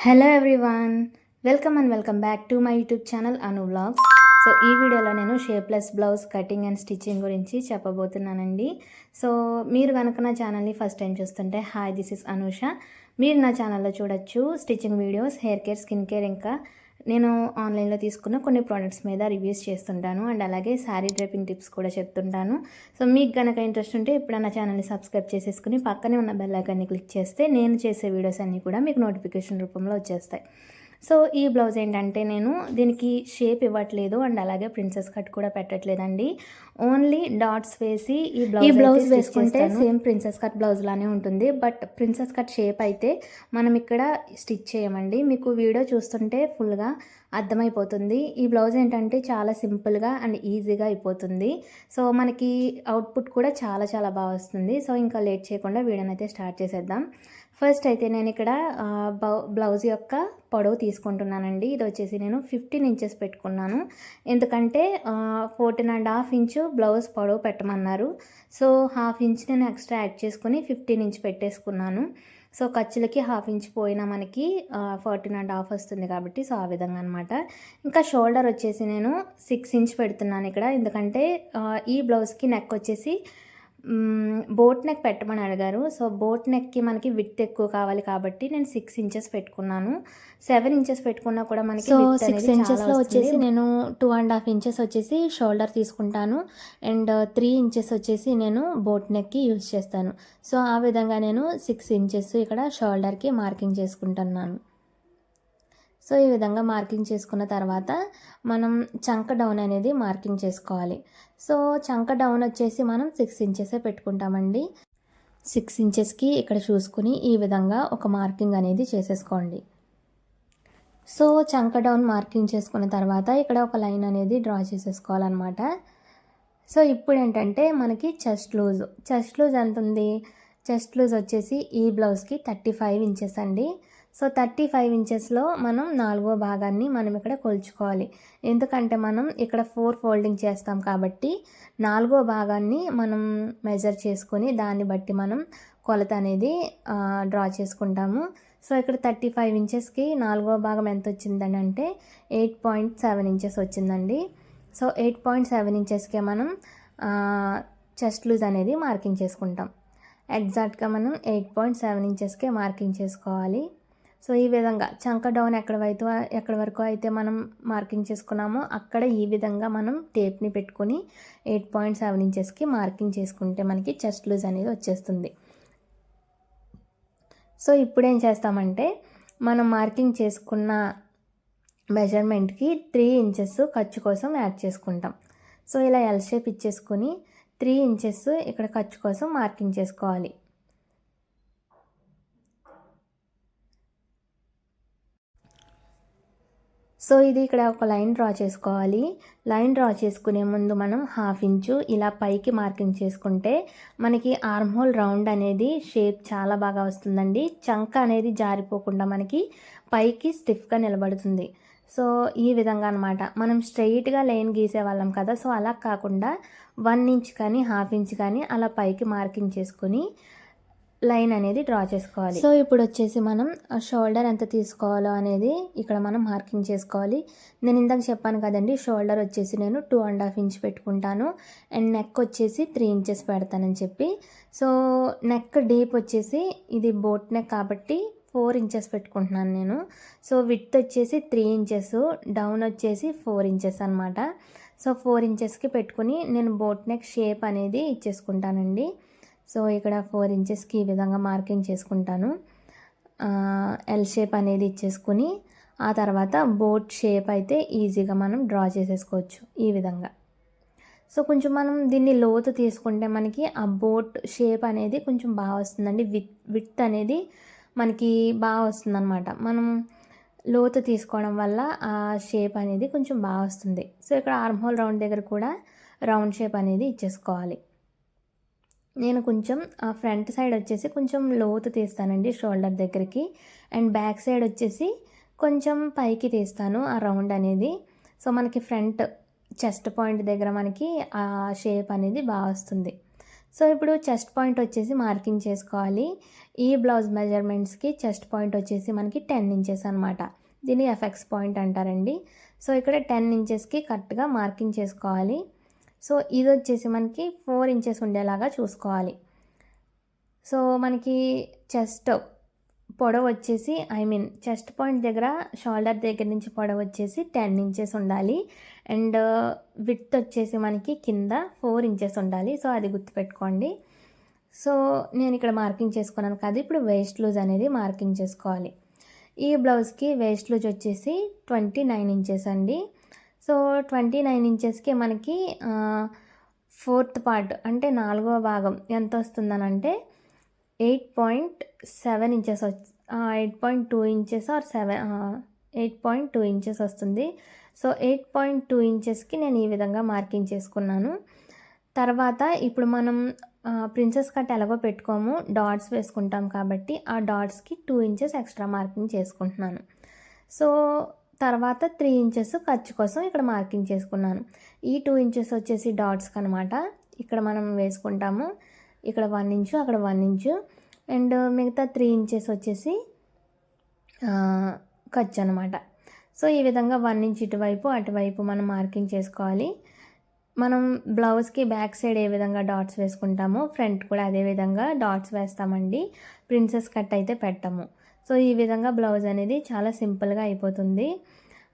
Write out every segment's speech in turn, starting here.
Hello everyone, welcome back to my YouTube channel Anu vlogs. So ఈ వీడియోలో నేను shapeless blouse cutting and stitching గురించి చెప్పబోతున్నానండి. So మీరు కనుక నా ఛానల్ని ఫస్ట్ టైం చూస్తుంటే హాయ్, దిస్ ఇస్ అనూష. మీరు నా ఛానల్లో చూడొచ్చు stitching videos, hair care, skin care, ఇంకా నేను ఆన్లైన్లో తీసుకున్న కొన్ని ప్రోడక్ట్స్ మీద రివ్యూస్ చేస్తుంటాను అండ్ అలాగే శారీ డ్రైపింగ్ టిప్స్ కూడా చెప్తుంటాను. సో మీకు కనుక ఇంట్రెస్ట్ ఉంటే ఇప్పుడు నా ఛానల్ని సబ్స్క్రైబ్ చేసేసుకుని పక్కనే ఉన్న బెల్ ఐకాన్ని క్లిక్ చేస్తే నేను చేసే వీడియోస్ అన్నీ కూడా మీకు నోటిఫికేషన్ రూపంలో వచ్చేస్తాయి. సో ఈ బ్లౌజ్ ఏంటంటే నేను దీనికి షేప్ ఇవ్వట్లేదు అండ్ అలాగే ప్రిన్సెస్ కట్ కూడా పెట్టట్లేదండి. ఓన్లీ డాట్స్ వేసి ఈ బ్లౌజ్ వేసుకుంటే సేమ్ ప్రిన్సెస్ కట్ బ్లౌజ్ లానే ఉంటుంది. బట్ ప్రిన్సెస్ కట్ షేప్ అయితే మనం ఇక్కడ స్టిచ్ చేయమండి. మీకు వీడియో చూస్తుంటే ఫుల్గా అర్థమైపోతుంది. ఈ బ్లౌజ్ ఏంటంటే చాలా సింపుల్గా అండ్ ఈజీగా అయిపోతుంది. సో మనకి అవుట్పుట్ కూడా చాలా చాలా బాగా వస్తుంది. సో ఇంకా లేట్ చేయకుండా వీడియోని అయితే స్టార్ట్ చేసేద్దాం. ఫస్ట్ అయితే నేను ఇక్కడ బ్లౌజ్ యొక్క పొడవు తీసుకుంటున్నానండి. ఇది వచ్చేసి నేను 15 ఇంచెస్ పెట్టుకున్నాను. ఎందుకంటే 14.5 ఇంచు బ్లౌజ్ పొడవు పెట్టమన్నారు. సో 1/2 ఇంచ్ నేను ఎక్స్ట్రా యాడ్ చేసుకుని 15 ఇంచ్ పెట్టేసుకున్నాను. సో ఖర్చులకి 1/2 ఇంచ్ పోయినా మనకి 14.5 వస్తుంది కాబట్టి సో ఆ విధంగా అనమాట. ఇంకా షోల్డర్ వచ్చేసి నేను 6 ఇంచ్ పెడుతున్నాను ఇక్కడ. ఎందుకంటే ఈ బ్లౌజ్కి నెక్ వచ్చేసి బోట్ నెక్ పెట్టమని అడిగారు. సో బోట్ నెక్కి మనకి విడ్త్ ఎక్కువ కావాలి కాబట్టి నేను 6 ఇంచెస్ పెట్టుకున్నాను. 7 ఇంచెస్ పెట్టుకున్నా కూడా మనకి సో 6 ఇంచెస్లో వచ్చేసి నేను 2.5 ఇంచెస్ వచ్చేసి షోల్డర్ తీసుకుంటాను అండ్ 3 ఇంచెస్ వచ్చేసి నేను బోట్ నెక్కి యూజ్ చేస్తాను. సో ఆ విధంగా నేను 6 ఇంచెస్ ఇక్కడ షోల్డర్కి మార్కింగ్ చేసుకుంటున్నాను. సో ఈ విధంగా మార్కింగ్ చేసుకున్న తర్వాత మనం చంక డౌన్ అనేది మార్కింగ్ చేసుకోవాలి. సో చంక డౌన్ వచ్చేసి మనం 6 ఇంచెసే పెట్టుకుంటామండి. 6 ఇంచెస్కి ఇక్కడ చూసుకుని ఈ విధంగా ఒక మార్కింగ్ అనేది చేసేసుకోండి. సో చంక డౌన్ మార్కింగ్ చేసుకున్న తర్వాత ఇక్కడ ఒక లైన్ అనేది డ్రా చేసేసుకోవాలన్నమాట. సో ఇప్పుడు ఏంటంటే మనకి చెస్ట్ లూజ్ ఎంత ఉంది? చెస్ట్ లూజ్ వచ్చేసి ఈ బ్లౌజ్కి 35 ఇంచెస్ అండి. సో 35 ఇంచెస్లో మనం 4వ భాగాన్ని మనం ఇక్కడ కొలుచుకోవాలి. ఎందుకంటే మనం ఇక్కడ 4 ఫోల్డింగ్ చేస్తాం కాబట్టి 4వ భాగాన్ని మనం మెజర్ చేసుకొని దాన్ని బట్టి మనం కొలత అనేది డ్రా చేసుకుంటాము. సో ఇక్కడ 35 ఇంచెస్కి 4వ భాగం ఎంత వచ్చిందని అంటే 8.7 ఇంచెస్ వచ్చిందండి. సో 8.7 ఇంచెస్కే మనం చెస్ట్ లూజ్ అనేది మార్కింగ్ చేసుకుంటాం. ఎగ్జాక్ట్గా మనం 8.7 ఇంచెస్కే మార్కింగ్ చేసుకోవాలి. సో ఈ విధంగా చంక డౌన్ ఎక్కడి వరకు అయితే మనం మార్కింగ్ చేసుకున్నామో అక్కడ ఈ విధంగా మనం టేప్ని పెట్టుకొని 8.7 ఇంచెస్కి మార్కింగ్ చేసుకుంటే మనకి చెస్ట్ లూజ్ అనేది వచ్చేస్తుంది. సో ఇప్పుడు ఏం చేస్తామంటే మనం మార్కింగ్ చేసుకున్న మెజర్మెంట్కి 3 ఇంచెస్ ఖర్చు కోసం యాడ్ చేసుకుంటాం. సో ఇలా ఎల్ షేప్ ఇచ్చేసుకుని 3 ఇంచెస్ ఇక్కడ ఖర్చు కోసం మార్కింగ్ చేసుకోవాలి. సో ఇది ఇక్కడ ఒక లైన్ డ్రా చేసుకోవాలి. లైన్ డ్రా చేసుకునే ముందు మనం 1/2 ఇంచు ఇలా పైకి మార్కింగ్ చేసుకుంటే మనకి ఆర్మ్ హోల్ రౌండ్ అనేది షేప్ చాలా బాగా వస్తుందండి. చంక అనేది జారిపోకుండా మనకి పైకి స్టిఫ్గా నిలబడుతుంది. సో ఈ విధంగా అనమాట. మనం స్ట్రెయిట్గా లైన్ గీసేవాళ్ళం కదా, సో అలా కాకుండా 1 ఇంచ్ కానీ 1/2 ఇంచ్ కానీ అలా పైకి మార్కింగ్ చేసుకుని లైన్ అనేది డ్రా చేసుకోవాలి. సో ఇప్పుడు వచ్చేసి మనం షోల్డర్ ఎంత తీసుకోవాలో అనేది ఇక్కడ మనం మార్కింగ్ చేసుకోవాలి. నేను ఇందాక చెప్పాను కదండి, షోల్డర్ వచ్చేసి నేను 2.5 ఇంచ్ పెట్టుకుంటాను అండ్ నెక్ వచ్చేసి 3 ఇంచెస్ పెడతానని చెప్పి. సో నెక్ డీప్ వచ్చేసి ఇది బోట్ నెక్ కాబట్టి 4 ఇంచెస్ పెట్టుకుంటున్నాను నేను. సో విడ్త్ వచ్చేసి 3 ఇంచెస్, డౌన్ వచ్చేసి 4 ఇంచెస్ అనమాట. సో 4 ఇంచెస్కి పెట్టుకుని నేను బోట్ నెక్ షేప్ అనేది ఇచ్చేసుకుంటానండి. సో ఇక్కడ 4 ఇంచెస్కి ఈ విధంగా మార్కింగ్ చేసుకుంటాను. ఎల్ షేప్ అనేది ఇచ్చేసుకుని ఆ తర్వాత బోట్ షేప్ అయితే ఈజీగా మనం డ్రా చేసేసుకోవచ్చు ఈ విధంగా. సో కొంచెం మనం దీన్ని లోతు తీసుకుంటే మనకి ఆ బోట్ షేప్ అనేది కొంచెం బాగా వస్తుందండి. విడ్త్ అనేది మనకి బాగా వస్తుందన్నమాట. మనం లోతు తీసుకోవడం వల్ల ఆ షేప్ అనేది కొంచెం బాగా వస్తుంది. సో ఇక్కడ ఆర్మ్ హోల్ రౌండ్ దగ్గర కూడా రౌండ్ షేప్ అనేది ఇచ్చేసుకోవాలి. నేను కొంచెం ఫ్రంట్ సైడ్ వచ్చేసి కొంచెం లోతు తీస్తానండి షోల్డర్ దగ్గరికి అండ్ బ్యాక్ సైడ్ వచ్చేసి కొంచెం పైకి తీస్తాను ఆ రౌండ్ అనేది. సో మనకి ఫ్రంట్ చెస్ట్ పాయింట్ దగ్గర మనకి ఆ షేప్ అనేది బాగా వస్తుంది. సో ఇప్పుడు చెస్ట్ పాయింట్ వచ్చేసి మార్కింగ్ చేసుకోవాలి. ఈ బ్లౌజ్ మెజర్మెంట్స్కి చెస్ట్ పాయింట్ వచ్చేసి మనకి 10 ఇంచెస్ అనమాట. దీన్ని ఎఫ్ఎక్స్ పాయింట్ అంటారండి. సో ఇక్కడ 10 ఇంచెస్కి కరెక్ట్గా మార్కింగ్ చేసుకోవాలి. సో ఇది వచ్చేసి మనకి 4 ఇంచెస్ ఉండేలాగా చూసుకోవాలి. సో మనకి చెస్ట్ పొడవు వచ్చేసి చెస్ట్ పాయింట్ దగ్గర షోల్డర్ దగ్గర నుంచి పొడవు వచ్చేసి 10 ఇంచెస్ ఉండాలి. అండ్ విడ్త్ వచ్చేసి మనకి కింద 4 ఇంచెస్ ఉండాలి. సో అది గుర్తుపెట్టుకోండి. సో నేను ఇక్కడ మార్కింగ్ చేసుకున్నాను కదా, ఇప్పుడు వేస్ట్ లూజ్ అనేది మార్కింగ్ చేసుకోవాలి. ఈ బ్లౌజ్కి వేస్ట్ లూజ్ వచ్చేసి 29 ఇంచెస్ అండి. సో 29 ఇంచెస్కి మనకి 4th పార్ట్ అంటే 4వ భాగం ఎంత వస్తుందనంటే 8.7 ఇంచెస్ 8.2 ఇంచెస్ ఆర్ 8.2 ఇంచెస్ వస్తుంది. సో 8.2 ఇంచెస్కి నేను ఈ విధంగా మార్కింగ్ చేసుకున్నాను. తర్వాత ఇప్పుడు మనం ప్రిన్సెస్ కట్ ఎలాగో పెట్టుకోము, డాట్స్ వేసుకుంటాం కాబట్టి ఆ డాట్స్కి 2 ఇంచెస్ ఎక్స్ట్రా మార్కింగ్ చేసుకుంటున్నాను. సో తర్వాత 3 ఇంచెస్ ఖర్చు కోసం ఇక్కడ మార్కింగ్ చేసుకున్నాను. ఈ 2 ఇంచెస్ వచ్చేసి డాట్స్కి అనమాట. ఇక్కడ మనం వేసుకుంటాము. ఇక్కడ 1 ఇంచు, అక్కడ 1 ఇంచు, అండ్ మిగతా 3 ఇంచెస్ వచ్చేసి ఖర్చు అనమాట. సో ఈ విధంగా 1 ఇంచ్ ఇటువైపు అటువైపు మనం మార్కింగ్ చేసుకోవాలి. మనం బ్లౌజ్కి బ్యాక్ సైడ్ ఏ విధంగా డాట్స్ వేసుకుంటామో ఫ్రంట్ కూడా అదే విధంగా డాట్స్ వేస్తామండి. ప్రిన్సెస్ కట్ అయితే పెట్టము. సో ఈ విధంగా బ్లౌజ్ అనేది చాలా సింపుల్గా అయిపోతుంది.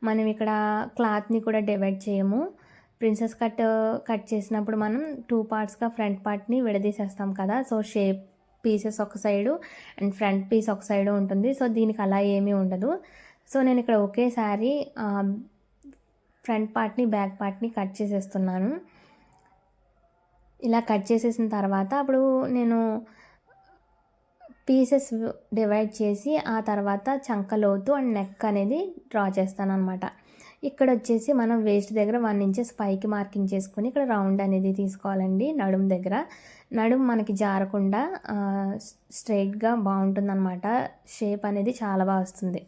మనం ఇక్కడ క్లాత్ని కూడా డివైడ్ చేయము. ప్రిన్సెస్ కట్ చేసినప్పుడు మనం 2 పార్ట్స్గా ఫ్రంట్ పార్ట్ని విడదీసేస్తాం కదా. సో షేప్ పీసెస్ ఒక సైడు అండ్ ఫ్రంట్ పీస్ ఒక సైడు ఉంటుంది. సో దీనికి అలా ఏమీ ఉండదు. సో నేను ఇక్కడ ఒకేసారి ఫ్రంట్ పార్ట్ని బ్యాక్ పార్ట్ని కట్ చేసేస్తున్నాను. ఇలా కట్ చేసేసిన తర్వాత అప్పుడు నేను పీసెస్ డివైడ్ చేసి ఆ తర్వాత చంక లోతు అండ్ నెక్ అనేది డ్రా చేస్తాను అనమాట. ఇక్కడ వచ్చేసి మనం వేస్ట్ దగ్గర 1 ఇంచెస్ పైకి మార్కింగ్ చేసుకుని ఇక్కడ రౌండ్ అనేది తీసుకోవాలండి. నడుము దగ్గర నడుము మనకి జారకుండా స్ట్రైట్గా బాగుంటుందన్నమాట. షేప్ అనేది చాలా బాగా వస్తుంది.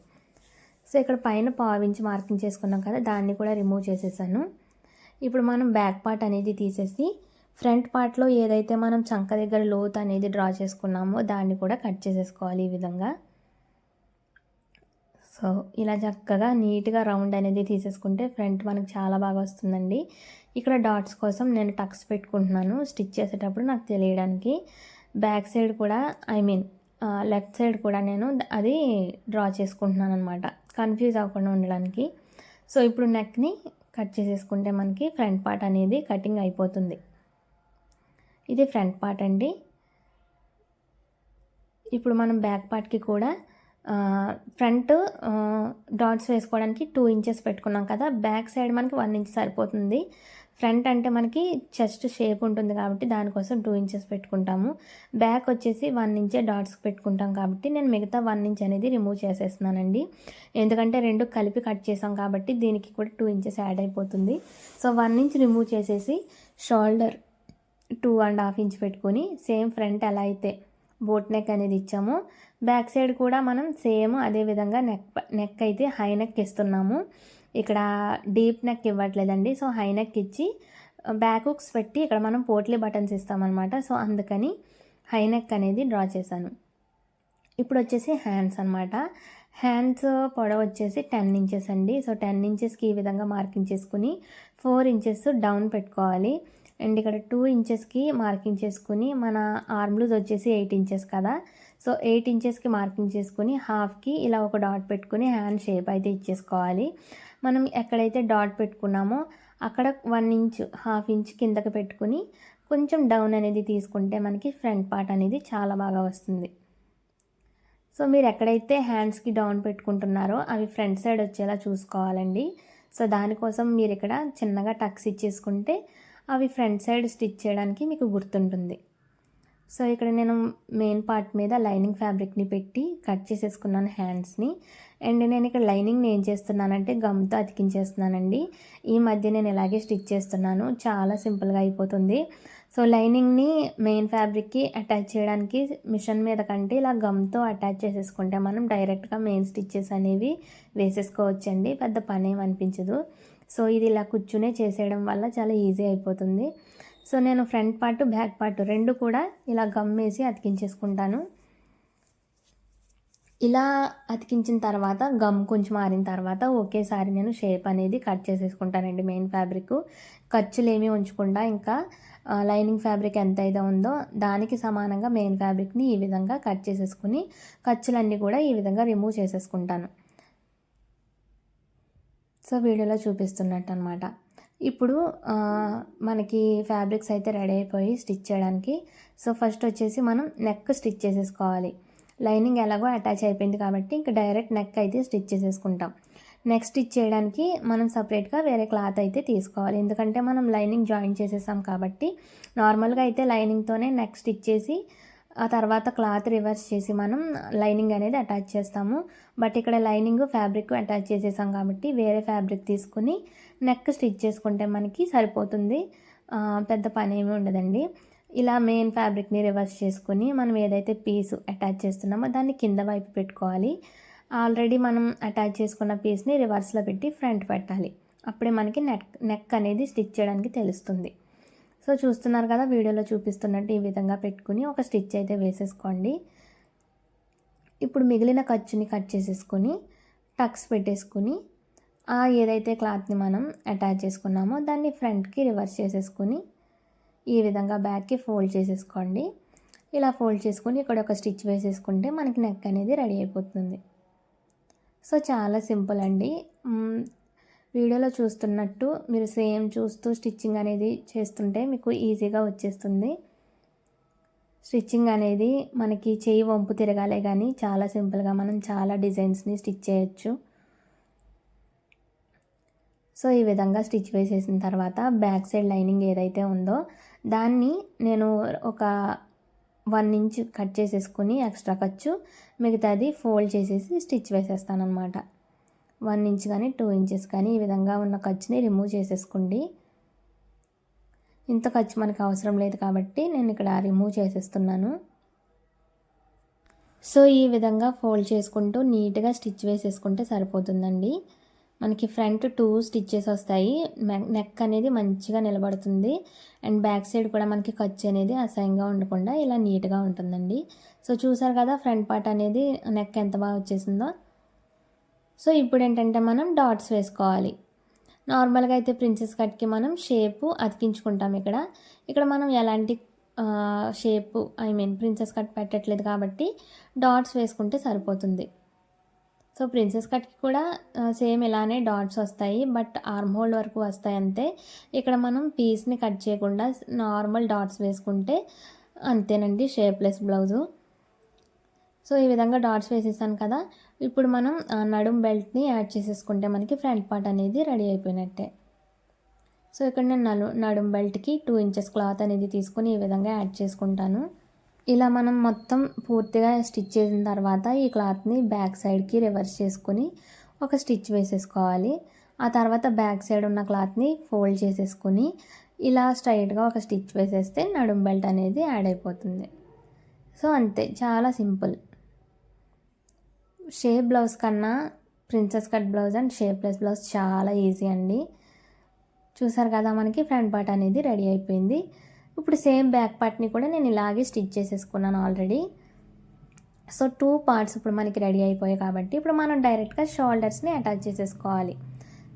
సో ఇక్కడ పైన 1/2 ఇంచ్ మార్కింగ్ చేసుకున్నాం కదా, దాన్ని కూడా రిమూవ్ చేసేసాను. ఇప్పుడు మనం బ్యాక్ పార్ట్ అనేది తీసేసి ఫ్రంట్ పార్ట్లో ఏదైతే మనం చంక దగ్గర లోతు అనేది డ్రా చేసుకున్నామో దాన్ని కూడా కట్ చేసేసుకోవాలి ఈ విధంగా. సో ఇలా చక్కగా నీట్గా రౌండ్ అనేది తీసేసుకుంటే ఫ్రంట్ మనకు చాలా బాగా వస్తుందండి. ఇక్కడ డాట్స్ కోసం నేను టక్స్ పెట్టుకుంటున్నాను స్టిచ్ చేసేటప్పుడు నాకు తెలియడానికి. బ్యాక్ సైడ్ కూడా లెఫ్ట్ సైడ్ కూడా నేను అది డ్రా చేసుకుంటున్నాను అనమాట, కన్ఫ్యూజ్ అవ్వకుండా ఉండడానికి. సో ఇప్పుడు నెక్ని కట్ చేసేసుకుంటే మనకి ఫ్రంట్ పార్ట్ అనేది కటింగ్ అయిపోతుంది. ఇది ఫ్రంట్ పార్ట్ అండి. ఇప్పుడు మనం బ్యాక్ పార్ట్కి కూడా ఫ్రంట్ డాట్స్ వేసుకోవడానికి 2 ఇంచెస్ పెట్టుకున్నాం కదా, బ్యాక్ సైడ్ మనకి 1 ఇంచ్ సరిపోతుంది. ఫ్రంట్ అంటే మనకి చెస్ట్ షేప్ ఉంటుంది కాబట్టి దానికోసం 2 ఇంచెస్ పెట్టుకుంటాము. బ్యాక్ వచ్చేసి 1 ఇంచే డాట్స్కి పెట్టుకుంటాం కాబట్టి నేను మిగతా 1 ఇంచ్ అనేది రిమూవ్ చేసేస్తున్నానండి. ఎందుకంటే 2 కలిపి కట్ చేసాం కాబట్టి దీనికి కూడా 2 ఇంచెస్ యాడ్ అయిపోతుంది. సో 1 ఇంచ్ రిమూవ్ చేసేసి షోల్డర్ 2.5 ఇంచ్ పెట్టుకొని సేమ్ ఫ్రంట్ ఎలా అయితే బోట్ నెక్ అనేది ఇచ్చామో బ్యాక్ సైడ్ కూడా మనం సేమ్ అదే విధంగా నెక్ అయితే హై నెక్ ఇస్తున్నాము. ఇక్కడ డీప్ నెక్ ఇవ్వట్లేదండి. సో హై నెక్ ఇచ్చి బ్యాక్ హుక్స్ పెట్టి ఇక్కడ మనం పోట్లీ బటన్స్ ఇస్తామన్నమాట. సో అందుకని హై నెక్ అనేది డ్రా చేశాను. ఇప్పుడు వచ్చేసి హ్యాండ్స్ అనమాట. హ్యాండ్స్ పొడవు వచ్చేసి 10 ఇంచెస్ అండి. సో 10 ఇంచెస్కి ఈ విధంగా మార్కింగ్ చేసుకుని 4 ఇంచెస్ డౌన్ పెట్టుకోవాలి. అండ్ ఇక్కడ 2 ఇంచెస్కి మార్కింగ్ చేసుకుని మన ఆర్మ్ లూజ్ వచ్చేసి 8 ఇంచెస్ కదా. సో 8 ఇంచెస్కి మార్కింగ్ చేసుకుని హాఫ్కి ఇలా ఒక డాట్ పెట్టుకుని హ్యాండ్ షేప్ అయితే ఇచ్చేసుకోవాలి. మనం ఎక్కడైతే డాట్ పెట్టుకున్నామో అక్కడ 1 ఇంచ్ 1/2 ఇంచ్ కిందకి పెట్టుకుని కొంచెం డౌన్ అనేది తీసుకుంటే మనకి ఫ్రంట్ పార్ట్ అనేది చాలా బాగా వస్తుంది. సో మీరు ఎక్కడైతే హ్యాండ్స్కి డౌన్ పెట్టుకుంటున్నారో అవి ఫ్రంట్ సైడ్ వచ్చేలా చూసుకోవాలండి. సో దానికోసం మీరు ఇక్కడ చిన్నగా టక్స్ ఇచ్చేసుకుంటే అవి ఫ్రంట్ సైడ్ స్టిచ్ చేయడానికి మీకు గుర్తుంటుంది. సో ఇక్కడ నేను మెయిన్ పార్ట్ మీద లైనింగ్ ఫ్యాబ్రిక్ని పెట్టి కట్ చేసేసుకున్నాను హ్యాండ్స్ని. అండ్ నేను ఇక్కడ లైనింగ్ని ఏం చేస్తున్నానంటే గమ్తో అతికించేస్తున్నానండి. ఈ మధ్య నేను ఇలాగే స్టిచ్ చేస్తున్నాను, చాలా సింపుల్గా అయిపోతుంది. సో లైనింగ్ని మెయిన్ ఫ్యాబ్రిక్కి అటాచ్ చేయడానికి మిషన్ మీద కంటే ఇలా గమ్తో అటాచ్ చేసేసుకుంటే మనం డైరెక్ట్గా మెయిన్ స్టిచ్చెస్ అనేవి వేసేసుకోవచ్చండి, పెద్ద పని ఏం అనిపించదు. సో ఇది ఇలా కూర్చునే చేసేయడం వల్ల చాలా ఈజీ అయిపోతుంది. సో నేను ఫ్రంట్ పార్ట్ బ్యాక్ పార్ట్ రెండు కూడా ఇలా గమ్ వేసి అతికించేసుకుంటాను. ఇలా అతికించిన తర్వాత గమ్ కొంచెం ఆరిన తర్వాత ఒకేసారి నేను షేప్ అనేది కట్ చేసేసుకుంటానండి. మెయిన్ ఫ్యాబ్రిక్ ఖర్చులు ఏమీ ఉంచకుండా ఇంకా లైనింగ్ ఫ్యాబ్రిక్ ఎంత అయితే ఉందో దానికి సమానంగా మెయిన్ ఫ్యాబ్రిక్ని ఈ విధంగా కట్ చేసేసుకుని ఖర్చులన్నీ కూడా ఈ విధంగా రిమూవ్ చేసేసుకుంటాను. సో వీడియోలో చూపిస్తున్నట్టు అనమాట. ఇప్పుడు మనకి ఫ్యాబ్రిక్స్ అయితే రెడీ అయిపోయి స్టిచ్ చేయడానికి. సో ఫస్ట్ వచ్చేసి మనం నెక్ స్టిచ్ చేసేసుకోవాలి. లైనింగ్ ఎలాగో అటాచ్ అయిపోయింది కాబట్టి ఇంకా డైరెక్ట్ నెక్ అయితే స్టిచ్ చేసేసుకుంటాం. నెక్ స్టిచ్ చేయడానికి మనం సపరేట్గా వేరే క్లాత్ అయితే తీసుకోవాలి. ఎందుకంటే మనం లైనింగ్ జాయిన్ చేసేసాం కాబట్టి నార్మల్గా అయితే లైనింగ్తోనే నెక్ స్టిచ్ చేసి ఆ తర్వాత క్లాత్ రివర్స్ చేసి మనం లైనింగ్ అనేది అటాచ్ చేస్తాము. బట్ ఇక్కడ లైనింగ్ ఫ్యాబ్రిక్ అటాచ్ చేసేసాం కాబట్టి వేరే ఫ్యాబ్రిక్ తీసుకుని నెక్ స్టిచ్ చేసుకుంటే మనకి సరిపోతుంది. పెద్ద పని ఏమి ఉండదండి. ఇలా మెయిన్ ఫ్యాబ్రిక్ని రివర్స్ చేసుకుని మనం ఏదైతే పీస్ అటాచ్ చేస్తున్నామో దాన్ని కింద వైపు పెట్టుకోవాలి. ఆల్రెడీ మనం అటాచ్ చేసుకున్న పీస్ని రివర్స్లో పెట్టి ఫ్రంట్ పెట్టాలి. అప్పుడే మనకి నెక్ అనేది స్టిచ్ చేయడానికి తెలుస్తుంది. సో చూస్తున్నారు కదా, వీడియోలో చూపిస్తున్నట్టు ఈ విధంగా పెట్టుకుని ఒక స్టిచ్ అయితే వేసేసుకోండి. ఇప్పుడు మిగిలిన ఖర్చుని కట్ చేసేసుకొని టక్స్ పెట్టేసుకుని ఏదైతే క్లాత్ని మనం అటాచ్ చేసుకున్నామో దాన్ని ఫ్రంట్కి రివర్స్ చేసేసుకుని ఈ విధంగా బ్యాక్కి ఫోల్డ్ చేసేసుకోండి. ఇలా ఫోల్డ్ చేసుకుని ఇక్కడ ఒక స్టిచ్ వేసేసుకుంటే మనకి నెక్ అనేది రెడీ అయిపోతుంది. సో చాలా సింపుల్ అండి. వీడియోలో చూస్తున్నట్టు మీరు సేమ్ చూస్తూ స్టిచ్చింగ్ అనేది చేస్తుంటే మీకు ఈజీగా వచ్చేస్తుంది. స్టిచ్చింగ్ అనేది మనకి చేయి వంపు తిరగాలే కానీ చాలా సింపుల్గా మనం చాలా డిజైన్స్ని స్టిచ్ చేయొచ్చు. సో ఈ విధంగా స్టిచ్ వేసేసిన తర్వాత బ్యాక్ సైడ్ లైనింగ్ ఏదైతే ఉందో దాన్ని నేను ఒక 1 ఇంచ్ కట్ చేసేసుకుని ఎక్స్ట్రా ఖర్చు మిగతాది ఫోల్డ్ చేసేసి స్టిచ్ వేసేస్తాను అనమాట. 1 ఇంచ్ కానీ 2 ఇంచెస్ కానీ ఈ విధంగా ఉన్న ఖర్చుని రిమూవ్ చేసేసుకోండి. ఇంత ఖర్చు మనకు అవసరం లేదు కాబట్టి నేను ఇక్కడ రిమూవ్ చేసేస్తున్నాను. సో ఈ విధంగా ఫోల్డ్ చేసుకుంటూ నీట్గా స్టిచ్ వేసేసుకుంటే సరిపోతుందండి. మనకి ఫ్రంట్ 2 స్టిచ్చెస్ వస్తాయి. నెక్ అనేది మంచిగా నిలబడుతుంది. అండ్ బ్యాక్ సైడ్ కూడా మనకి ఖర్చు అనేది అసహ్యంగా ఉండకుండా ఇలా నీట్గా ఉంటుందండి. సో చూసారు కదా ఫ్రంట్ పార్ట్ అనేది నెక్ ఎంత బాగా వచ్చేసిందో. సో ఇప్పుడు ఏంటంటే మనం డాట్స్ వేసుకోవాలి. నార్మల్గా అయితే ప్రిన్సెస్ కట్కి మనం షేపు అతికించుకుంటాం. ఇక్కడ మనం ఎలాంటి షేపు ప్రిన్సెస్ కట్ పెట్టట్లేదు కాబట్టి డాట్స్ వేసుకుంటే సరిపోతుంది. సో ప్రిన్సెస్ కట్కి కూడా సేమ్ ఇలానే డాట్స్ వస్తాయి, బట్ ఆర్మ్ హోల్ వరకు వస్తాయి అంతే. ఇక్కడ మనం పీస్ని కట్ చేయకుండా నార్మల్ డాట్స్ వేసుకుంటే అంతేనండి షేప్లెస్ బ్లౌజు. సో ఈ విధంగా డాట్స్ వేసేసాను కదా. ఇప్పుడు మనం నడుం బెల్ట్ని యాడ్ చేసేసుకుంటే మనకి ఫ్రంట్ పార్ట్ అనేది రెడీ అయిపోయినట్టే. సో ఇక్కడ నేను నడుం బెల్ట్కి 2 ఇంచెస్ క్లాత్ అనేది తీసుకొని ఈ విధంగా యాడ్ చేసుకుంటాను. ఇలా మనం మొత్తం పూర్తిగా స్టిచ్ చేసిన తర్వాత ఈ క్లాత్ని బ్యాక్ సైడ్కి రివర్స్ చేసుకుని ఒక స్టిచ్ వేసేసుకోవాలి. ఆ తర్వాత బ్యాక్ సైడ్ ఉన్న క్లాత్ని ఫోల్డ్ చేసేసుకుని ఇలా స్ట్రైట్గా ఒక స్టిచ్ వేసేస్తే నడుం బెల్ట్ అనేది యాడ్ అయిపోతుంది. సో అంతే, చాలా సింపుల్. షేప్ బ్లౌజ్ కన్నా princess cut blouse and shapeless blouse చాలా ఈజీ అండి. చూసారు కదా, మనకి ఫ్రంట్ పార్ట్ అనేది రెడీ అయిపోయింది. ఇప్పుడు సేమ్ బ్యాక్ పార్ట్ని కూడా నేను ఇలాగే స్టిచ్ చేసేసుకున్నాను ఆల్రెడీ. సో 2 పార్ట్స్ ఇప్పుడు మనకి రెడీ అయిపోయాయి కాబట్టి ఇప్పుడు మనం డైరెక్ట్గా షోల్డర్స్ని అటాచ్ చేసేసుకోవాలి.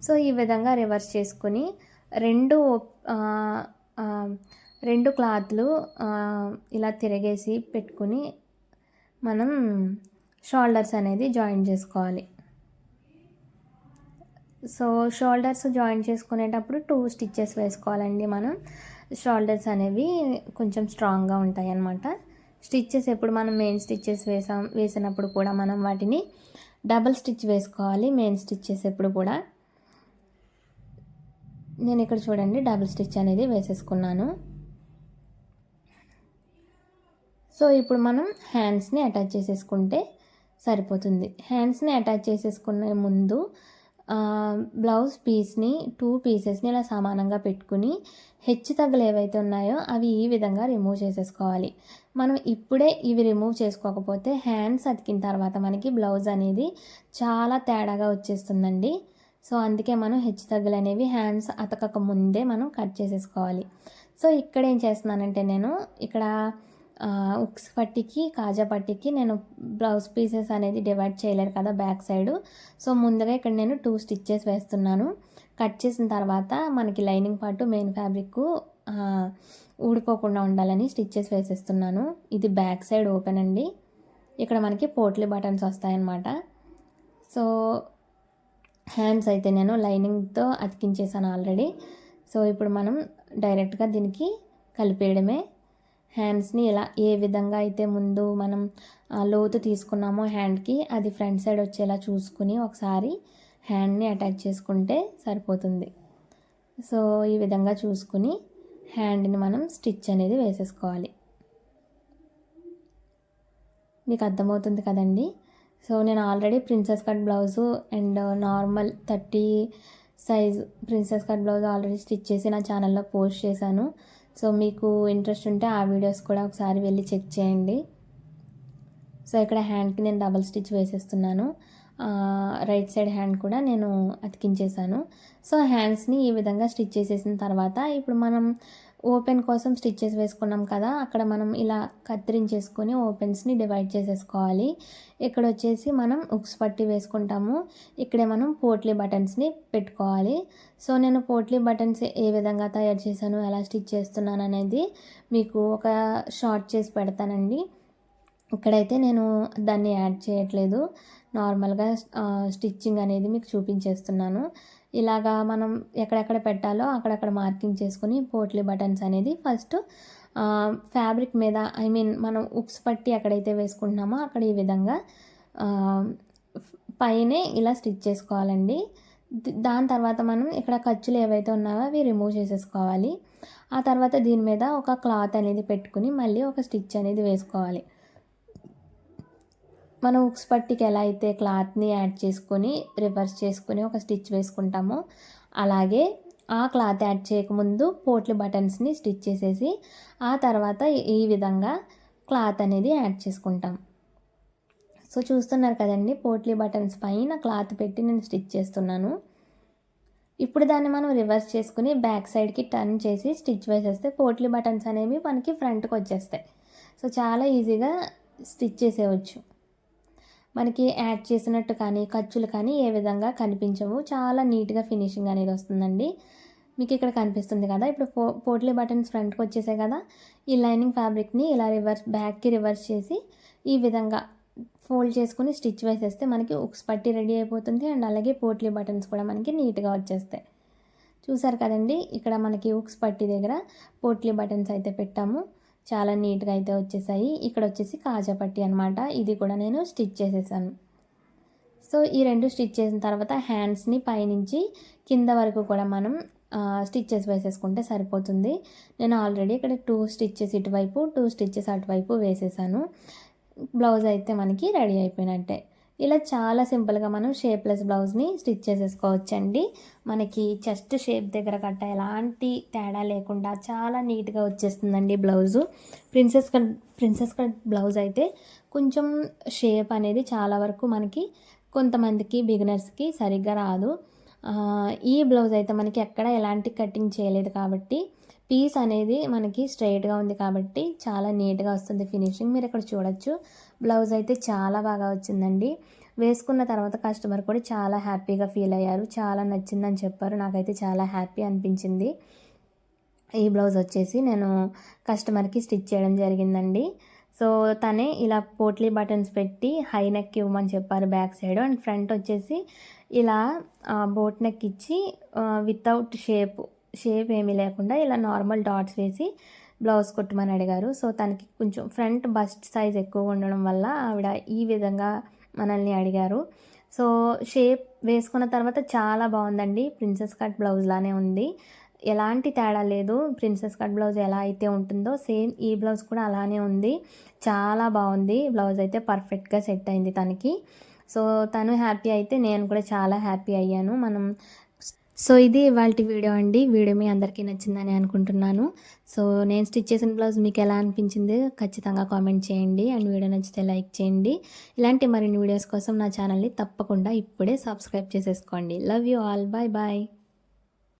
సో ఈ విధంగా రివర్స్ చేసుకుని రెండు క్లాత్లు ఇలా తిరగేసి పెట్టుకుని మనం షోల్డర్స్ అనేది జాయిన్ చేసుకోవాలి. సో షోల్డర్స్ జాయిన్ చేసుకునేటప్పుడు 2 స్టిచ్చెస్ వేసుకోవాలండి. మనం షోల్డర్స్ అనేవి కొంచెం స్ట్రాంగ్గా ఉంటాయి అన్నమాట. స్టిచ్చెస్ ఎప్పుడు మనం మెయిన్ స్టిచ్చెస్ వేసినప్పుడు కూడా మనం వాటిని డబల్ స్టిచ్ వేసుకోవాలి. మెయిన్ స్టిచ్చెస్ ఎప్పుడు కూడా నేను ఇక్కడ చూడండి డబుల్ స్టిచ్ అనేది వేసేసుకున్నాను. సో ఇప్పుడు మనం హ్యాండ్స్ని అటాచ్ చేసేసుకుంటే సరిపోతుంది. హ్యాండ్స్ని అటాచ్ చేసేసుకునే ముందు బ్లౌజ్ పీస్ని 2 పీసెస్ని ఇలా సమానంగా పెట్టుకుని హెచ్చు తగ్గులు ఏవైతే ఉన్నాయో అవి ఈ విధంగా రిమూవ్ చేసేసుకోవాలి. మనం ఇప్పుడే ఇవి రిమూవ్ చేసుకోకపోతే హ్యాండ్స్ అతికిన తర్వాత మనకి బ్లౌజ్ అనేది చాలా తేడాగా వచ్చేస్తుందండి. సో అందుకే మనం హెచ్చు తగ్గులు అనేవి హ్యాండ్స్ అతకక ముందే మనం కట్ చేసేసుకోవాలి. సో ఇక్కడ ఏం చేస్తున్నానంటే నేను ఇక్కడ ఉక్స్ పట్టికి కాజా పట్టికి నేను బ్లౌజ్ పీసెస్ అనేది డివైడ్ చేయలేదు కదా బ్యాక్ సైడ్. సో ముందుగా ఇక్కడ నేను 2 స్టిచ్చెస్ వేస్తున్నాను. కట్ చేసిన తర్వాత మనకి లైనింగ్ పార్ట్ మెయిన్ ఫ్యాబ్రిక్ ఊడిపోకుండా ఉండాలని స్టిచ్చెస్ వేసేస్తున్నాను. ఇది బ్యాక్ సైడ్ ఓపెన్ అండి. ఇక్కడ మనకి పోట్లీ బటన్స్ వస్తాయన్నమాట. సో హ్యాండ్స్ అయితే నేను లైనింగ్తో అతికించేసాను ఆల్రెడీ. సో ఇప్పుడు మనం డైరెక్ట్గా దీనికి కలిపేయడమే. హ్యాండ్స్ని ఇలా ఏ విధంగా అయితే ముందు మనం లోతు తీసుకున్నామో హ్యాండ్కి అది ఫ్రంట్ సైడ్ వచ్చేలా చూసుకుని ఒకసారి హ్యాండ్ని అటాచ్ చేసుకుంటే సరిపోతుంది. సో ఈ విధంగా చూసుకుని హ్యాండ్ని మనం స్టిచ్ అనేది వేసేసుకోవాలి. మీకు అర్థమవుతుంది కదండి. సో నేను already princess cut blouse and normal 30 size princess cut blouse already stitch చేసి నా ఛానల్లో పోస్ట్ చేశాను. సో మీకు ఇంట్రెస్ట్ ఉంటే ఆ వీడియోస్ కూడా ఒకసారి వెళ్ళి చెక్ చేయండి. సో ఇక్కడ హ్యాండ్కి నేను డబల్ స్టిచ్ వేసేస్తున్నాను. రైట్ సైడ్ హ్యాండ్ కూడా నేను అతికించేసాను. సో హ్యాండ్స్ని ఈ విధంగా స్టిచ్ చేసేసిన తర్వాత ఇప్పుడు మనం ఓపెన్ కోసం స్టిచ్చెస్ వేసుకున్నాం కదా, అక్కడ మనం ఇలా కత్తిరించేసుకొని ఓపెన్స్ని డివైడ్ చేసేసుకోవాలి. ఇక్కడ వచ్చేసి మనం ఉక్స్ పట్టి వేసుకుంటాము, ఇక్కడే మనం పోట్లీ బటన్స్ని పెట్టుకోవాలి. సో నేను పోట్లీ బటన్స్ ఏ విధంగా తయారు చేశాను, ఎలా స్టిచ్ చేస్తున్నాను అనేది మీకు ఒక షార్ట్ చేసి పెడతానండి. ఇక్కడైతే నేను దాన్ని యాడ్ చేయట్లేదు, నార్మల్గా స్టిచ్చింగ్ అనేది మీకు చూపించేస్తున్నాను. ఇలాగా మనం ఎక్కడెక్కడ పెట్టాలో అక్కడక్కడ మార్కింగ్ చేసుకుని పోట్లీ బటన్స్ అనేది ఫస్ట్ ఫ్యాబ్రిక్ మీద మనం ఉక్స్ పట్టి ఎక్కడైతే వేసుకుంటున్నామో అక్కడ ఈ విధంగా పైనే ఇలా స్టిచ్ చేసుకోవాలండి. దాని తర్వాత మనం ఇక్కడ ఖర్చులు ఏవైతే ఉన్నాయో అవి రిమూవ్ చేసేసుకోవాలి. ఆ తర్వాత దీని మీద ఒక క్లాత్ అనేది పెట్టుకుని మళ్ళీ ఒక స్టిచ్ అనేది వేసుకోవాలి. మనం ఉక్స్ పట్టికి ఎలా అయితే క్లాత్ని యాడ్ చేసుకొని రివర్స్ చేసుకొని ఒక స్టిచ్ వేసుకుంటామో అలాగే ఆ క్లాత్ యాడ్ చేయకముందు పోట్లీ బటన్స్ని స్టిచ్ చేసేసి ఆ తర్వాత ఈ విధంగా క్లాత్ అనేది యాడ్ చేసుకుంటాం. సో చూస్తున్నారు కదండి, పోట్లీ బటన్స్ పైన క్లాత్ పెట్టి నేను స్టిచ్ చేస్తున్నాను. ఇప్పుడు దాన్ని మనం రివర్స్ చేసుకుని బ్యాక్ సైడ్కి టర్న్ చేసి స్టిచ్ వేసేస్తే పోట్లీ బటన్స్ అనేవి మనకి ఫ్రంట్కి వచ్చేస్తాయి. సో చాలా ఈజీగా స్టిచ్ చేసేయచ్చు. మనకి యాడ్ చేసినట్టు కానీ ఖర్చులు కానీ ఏ విధంగా కనిపించవు, చాలా నీట్గా ఫినిషింగ్ అనేది వస్తుందండి. మీకు ఇక్కడ కనిపిస్తుంది కదా, ఇప్పుడు పోట్లీ బటన్స్ ఫ్రంట్కి వచ్చేసాయి కదా, ఈ లైనింగ్ ఫ్యాబ్రిక్ని ఇలా బ్యాక్కి రివర్స్ చేసి ఈ విధంగా ఫోల్డ్ చేసుకుని స్టిచ్ వేసేస్తే మనకి ఉక్స్ పట్టి రెడీ అయిపోతుంది. అండ్ అలాగే పోట్లీ బటన్స్ కూడా మనకి నీట్గా వచ్చేస్తాయి. చూసారు కదండి, ఇక్కడ మనకి ఉక్స్ పట్టి దగ్గర పోట్లీ బటన్స్ అయితే పెట్టాము, చాలా నీట్గా అయితే వచ్చేసాయి. ఇక్కడ వచ్చేసి కాజా పట్టి అనమాట, ఇది కూడా నేను స్టిచ్ చేసేసాను. సో ఈ రెండు స్టిచ్ చేసిన తర్వాత హ్యాండ్స్ని పైనుంచి కింద వరకు కూడా మనం స్టిచ్చెస్ వేసేసుకుంటే సరిపోతుంది. నేను ఆల్రెడీ ఇక్కడ 2 స్టిచ్చెస్ ఇటువైపు 2 స్టిచ్చెస్ అటువైపు వేసేసాను. బ్లౌజ్ అయితే మనకి రెడీ అయిపోయినట్టే. ఇలా చాలా సింపుల్గా మనం షేప్లెస్ బ్లౌజ్ని స్టిచ్ చేసేసుకోవచ్చండి. మనకి చెస్ట్ షేప్ దగ్గర గట్ట ఎలాంటి తేడా లేకుండా చాలా నీట్గా వచ్చేస్తుందండి బ్లౌజు. ప్రిన్సెస్ కట్ బ్లౌజ్ అయితే కొంచెం షేప్ అనేది చాలా వరకు మనకి కొంతమందికి బిగినర్స్కి సరిగ్గా రాదు. ఈ బ్లౌజ్ అయితే మనకి ఎక్కడ ఎలాంటి కటింగ్ చేయలేదు కాబట్టి పీస్ అనేది మనకి స్ట్రైట్గా ఉంది కాబట్టి చాలా నీట్గా వస్తుంది ఫినిషింగ్. మీరు ఇక్కడ చూడొచ్చు, బ్లౌజ్ అయితే చాలా బాగా వచ్చిందండి. వేసుకున్న తర్వాత కస్టమర్ కూడా చాలా హ్యాపీగా ఫీల్ అయ్యారు, చాలా నచ్చిందని చెప్పారు. నాకైతే చాలా హ్యాపీ అనిపించింది. ఈ బ్లౌజ్ వచ్చేసి నేను కస్టమర్కి స్టిచ్ చేయడం జరిగిందండి. సో తనే ఇలా పోట్లీ బటన్స్ పెట్టి హై నెక్ ఇవ్వమని చెప్పారు బ్యాక్ సైడ్, అండ్ ఫ్రంట్ వచ్చేసి ఇలా బోట్ నెక్ ఇచ్చి వితౌట్ షేప్ ఏమీ లేకుండా ఇలా నార్మల్ డాట్స్ వేసి బ్లౌజ్ కుట్టమని అడిగారు. సో తనకి కొంచెం ఫ్రంట్ బస్ట్ సైజ్ ఎక్కువ ఉండడం వల్ల ఆవిడ ఈ విధంగా మనల్ని అడిగారు. సో షేప్ వేసుకున్న తర్వాత చాలా బాగుందండి, ప్రిన్సెస్ కట్ బ్లౌజ్ లానే ఉంది, ఎలాంటి తేడా లేదు. ప్రిన్సెస్ కట్ బ్లౌజ్ ఎలా అయితే ఉంటుందో సేమ్ ఈ బ్లౌజ్ కూడా అలానే ఉంది, చాలా బాగుంది. బ్లౌజ్ అయితే పర్ఫెక్ట్గా సెట్ అయింది తనకి. సో తను హ్యాపీ అయితే నేను కూడా చాలా హ్యాపీ అయ్యాను. సో ఇది ఇవాల్టి వీడియో అండి. వీడియో మీ అందరికీ నచ్చిందని అనుకుంటున్నాను. సో నేను స్టిచ్ చేసిన బ్లౌజ్ మీకు ఎలా అనిపించింది ఖచ్చితంగా కామెంట్ చేయండి, అండ్ వీడియో నచ్చితే లైక్ చేయండి. ఇలాంటి మరిన్ని వీడియోస్ కోసం నా ఛానల్ని తప్పకుండా ఇప్పుడే సబ్స్క్రైబ్ చేసేసుకోండి. Love you all, bye bye.